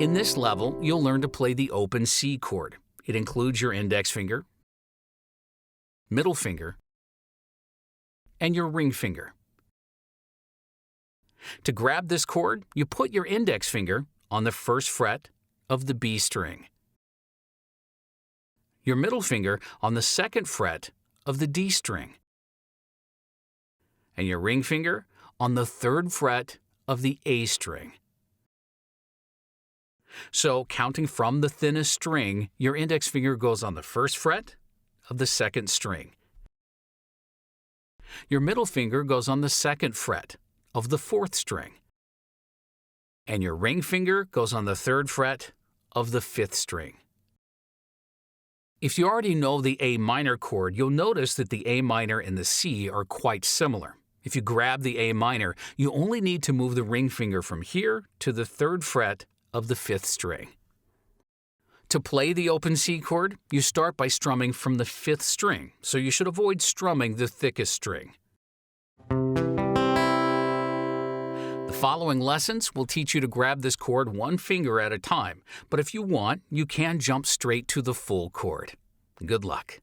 In this level, you'll learn to play the open C chord. It includes your index finger, middle finger, and your ring finger. To grab this chord, you put your index finger on the first fret of the B string, your middle finger on the second fret of the D string, and your ring finger on the third fret of the A string. So, counting from the thinnest string, your index finger goes on the first fret of the second string. Your middle finger goes on the second fret of the fourth string. And your ring finger goes on the third fret of the fifth string. If you already know the A minor chord, you'll notice that the A minor and the C are quite similar. If you grab the A minor, you only need to move the ring finger from here to the third fret of the fifth string. To play the open C chord, you start by strumming from the fifth string, so you should avoid strumming the thickest string. The following lessons will teach you to grab this chord one finger at a time, but if you want, you can jump straight to the full chord. Good luck.